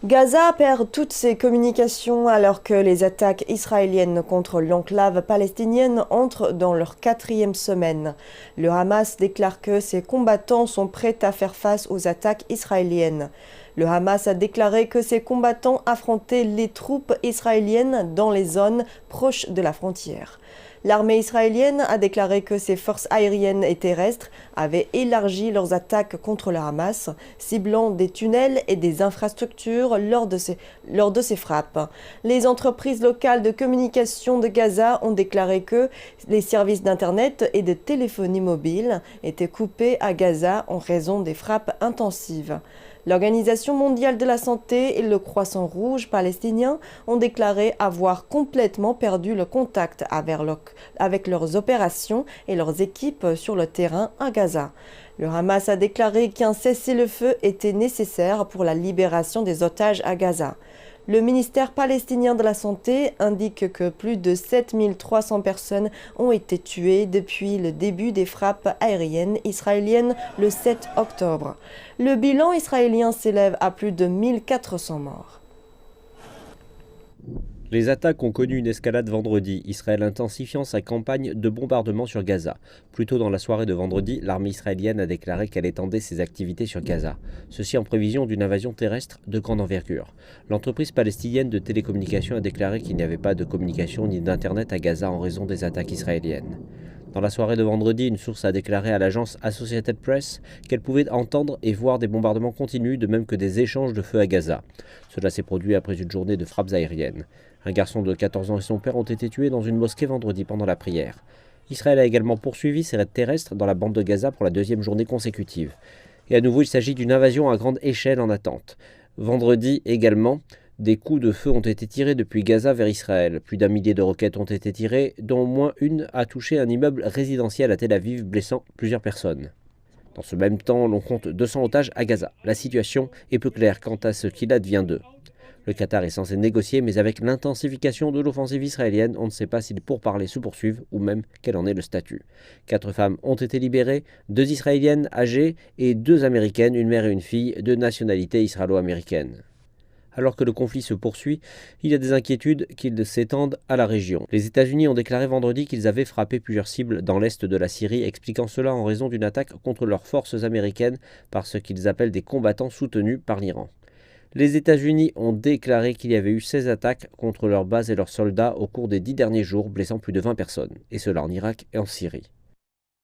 Gaza perd toutes ses communications alors que les attaques israéliennes contre l'enclave palestinienne entrent dans leur quatrième semaine. Le Hamas déclare que ses combattants sont prêts à faire face aux attaques israéliennes. Le Hamas a déclaré que ses combattants affrontaient les troupes israéliennes dans les zones proches de la frontière. L'armée israélienne a déclaré que ses forces aériennes et terrestres avaient élargi leurs attaques contre le Hamas, ciblant des tunnels et des infrastructures lors de ces frappes. Les entreprises locales de communication de Gaza ont déclaré que les services d'Internet et de téléphonie mobile étaient coupés à Gaza en raison des frappes intensives. L'Organisation mondiale de la santé et le Croissant Rouge palestinien ont déclaré avoir complètement perdu le contact avec leurs opérations et leurs équipes sur le terrain à Gaza. Le Hamas a déclaré qu'un cessez-le-feu était nécessaire pour la libération des otages à Gaza. Le ministère palestinien de la Santé indique que plus de 7300 personnes ont été tuées depuis le début des frappes aériennes israéliennes le 7 octobre. Le bilan israélien s'élève à plus de 1400 morts. Les attaques ont connu une escalade vendredi, Israël intensifiant sa campagne de bombardement sur Gaza. Plus tôt dans la soirée de vendredi, l'armée israélienne a déclaré qu'elle étendait ses activités sur Gaza. Ceci en prévision d'une invasion terrestre de grande envergure. L'entreprise palestinienne de télécommunications a déclaré qu'il n'y avait pas de communication ni d'internet à Gaza en raison des attaques israéliennes. Dans la soirée de vendredi, une source a déclaré à l'agence Associated Press qu'elle pouvait entendre et voir des bombardements continus, de même que des échanges de feu à Gaza. Cela s'est produit après une journée de frappes aériennes. Un garçon de 14 ans et son père ont été tués dans une mosquée vendredi pendant la prière. Israël a également poursuivi ses raids terrestres dans la bande de Gaza pour la deuxième journée consécutive. Et à nouveau, il s'agit d'une invasion à grande échelle en attente. Vendredi également, des coups de feu ont été tirés depuis Gaza vers Israël. Plus d'un millier de roquettes ont été tirées, dont au moins une a touché un immeuble résidentiel à Tel Aviv, blessant plusieurs personnes. Dans ce même temps, l'on compte 200 otages à Gaza. La situation est peu claire quant à ce qu'il advient d'eux. Le Qatar est censé négocier, mais avec l'intensification de l'offensive israélienne, on ne sait pas si les pourparlers se poursuivent ou même quel en est le statut. 4 femmes ont été libérées, 2 israéliennes âgées et 2 américaines, une mère et une fille de nationalité israélo-américaine. Alors que le conflit se poursuit, il y a des inquiétudes qu'il s'étende à la région. Les États-Unis ont déclaré vendredi qu'ils avaient frappé plusieurs cibles dans l'est de la Syrie, expliquant cela en raison d'une attaque contre leurs forces américaines par ce qu'ils appellent des combattants soutenus par l'Iran. Les États-Unis ont déclaré qu'il y avait eu 16 attaques contre leurs bases et leurs soldats au cours des 10 derniers jours, blessant plus de 20 personnes, et cela en Irak et en Syrie.